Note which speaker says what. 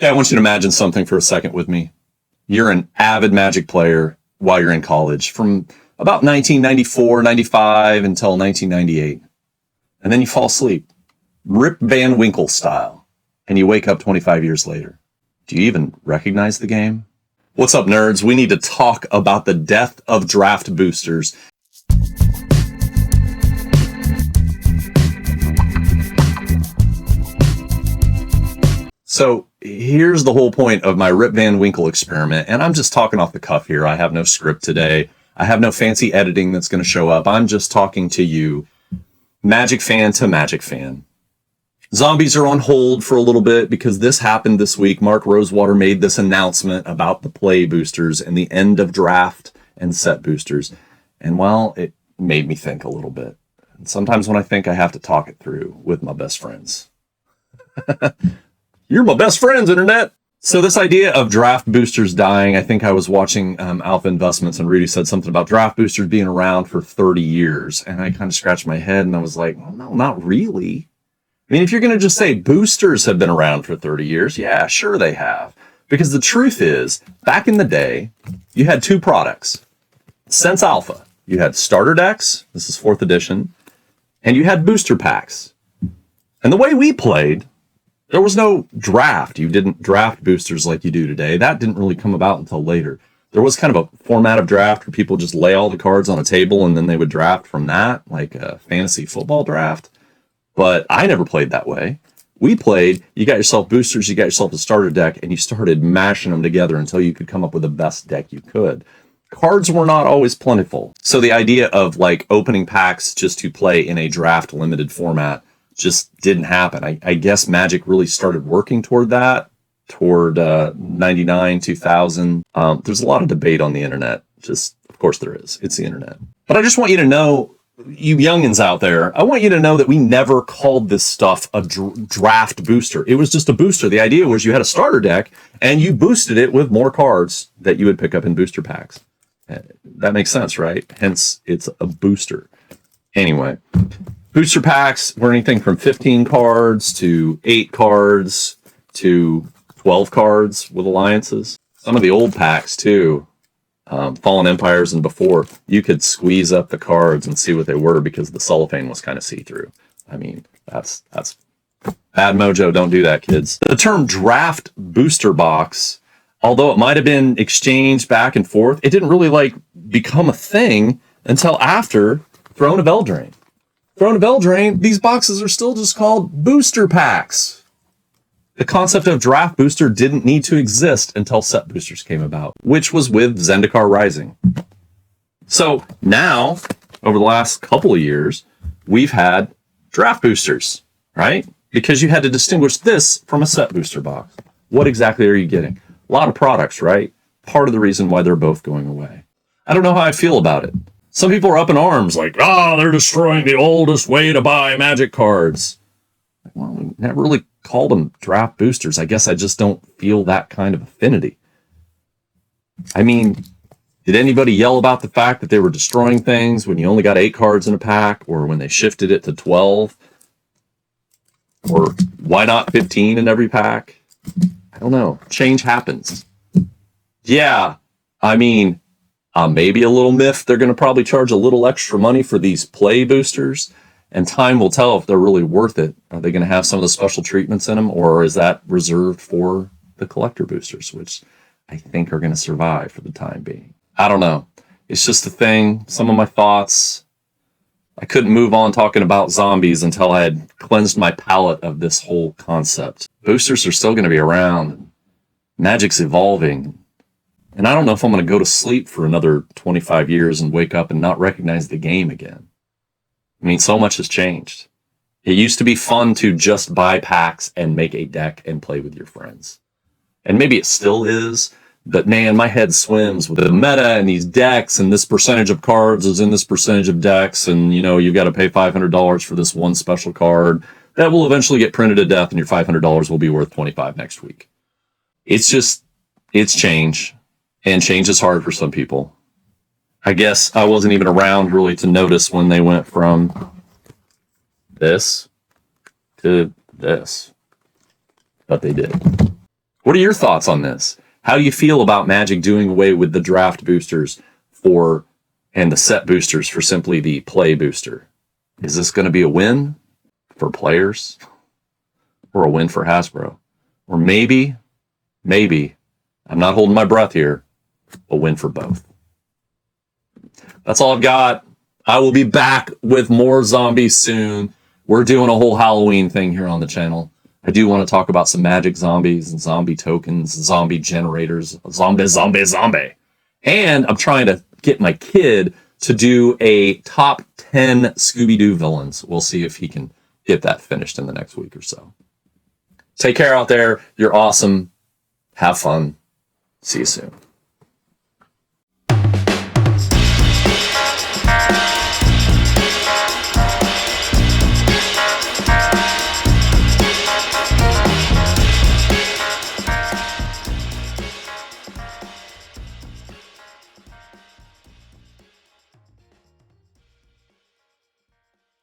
Speaker 1: Okay, I want you to imagine something for a second with me. You're an avid Magic player while you're in college from about 1994, 95 until 1998. And then you fall asleep, Rip Van Winkle style, and you wake up 25 years later. Do you even recognize the game? What's up, nerds? We need to talk about the death of draft boosters. So here's the whole point of my Rip Van Winkle experiment, and I'm just talking off the cuff here. I have no script today. I have no fancy editing that's going to show up. I'm just talking to you, Magic fan to Magic fan. Zombies are on hold for a little bit because this happened this week. Mark Rosewater made this announcement about the play boosters and the end of draft and set boosters. And well, it made me think a little bit. And sometimes when I think, I have to talk it through with my best friends. You're my best friends, Internet. So this idea of draft boosters dying, I think I was watching Alpha Investments and Rudy said something about draft boosters being around for 30 years. And I kind of scratched my head and I was like, well, no, not really. I mean, if you're going to just say boosters have been around for 30 years, yeah, sure they have. Because the truth is, back in the day, you had two products. Since Alpha, you had starter decks, this is 4th edition, and you had booster packs. And the way we played, there was no draft. You didn't draft boosters like you do today. That didn't really come about until later. There was kind of a format of draft where people just lay all the cards on a table and then they would draft from that, like a fantasy football draft. But I never played that way. We played, you got yourself boosters, you got yourself a starter deck, and you started mashing them together until you could come up with the best deck you could. Cards were not always plentiful. So the idea of like opening packs just to play in a draft limited format just didn't happen. I guess Magic really started working toward that, toward 99, 2000. There's a lot of debate on the internet. Just, of course there is. It's the internet. But I just want you to know, you youngins out there, I want you to know that we never called this stuff a draft booster. It was just a booster. The idea was you had a starter deck and you boosted it with more cards that you would pick up in booster packs. That makes sense, right? Hence, it's a booster. Anyway, booster packs were anything from 15 cards to 8 cards to 12 cards with alliances. Some of the old packs, too, Fallen Empires and before, you could squeeze up the cards and see what they were because the cellophane was kind of see-through. I mean, that's bad mojo. Don't do that, kids. The term draft booster box, although it might have been exchanged back and forth, it didn't really become a thing until after Throne of Eldraine. Throne of Eldraine, these boxes are still just called booster packs. The concept of draft booster didn't need to exist until set boosters came about, which was with Zendikar Rising. So now, over the last couple of years, we've had draft boosters, right? Because you had to distinguish this from a set booster box. What exactly are you getting? A lot of products, right? Part of the reason why they're both going away. I don't know how I feel about it. Some people are up in arms like, they're destroying the oldest way to buy Magic cards. Well, we never really called them draft boosters. I guess I just don't feel that kind of affinity. I mean, did anybody yell about the fact that they were destroying things when you only got 8 cards in a pack, or when they shifted it to 12? Or why not 15 in every pack? I don't know. Change happens. Yeah, I mean, maybe a little miffed. They're going to probably charge a little extra money for these play boosters. And time will tell if they're really worth it. Are they going to have some of the special treatments in them? Or is that reserved for the collector boosters, which I think are going to survive for the time being? I don't know. It's just a thing. Some of my thoughts. I couldn't move on talking about zombies until I had cleansed my palate of this whole concept. Boosters are still going to be around. Magic's evolving. And I don't know if I'm going to go to sleep for another 25 years and wake up and not recognize the game again. I mean, so much has changed. It used to be fun to just buy packs and make a deck and play with your friends. And maybe it still is, but man, my head swims with the meta and these decks and this percentage of cards is in this percentage of decks. And, you've got to pay $500 for this one special card that will eventually get printed to death and your $500 will be worth $25 next week. It's change. And change is hard for some people. I guess I wasn't even around really to notice when they went from this to this, but they did. What are your thoughts on this? How do you feel about Magic doing away with the draft boosters and the set boosters for simply the play booster? Is this going to be a win for players or a win for Hasbro? Or maybe, I'm not holding my breath here, a win for both. That's all I've got. I will be back with more zombies soon. We're doing a whole Halloween thing here on the channel. I do want to talk about some magic zombies and zombie tokens, zombie generators, zombie. And I'm trying to get my kid to do a top 10 Scooby-Doo villains. We'll see if he can get that finished in the next week or so. Take care out there. You're awesome. Have fun. See you soon.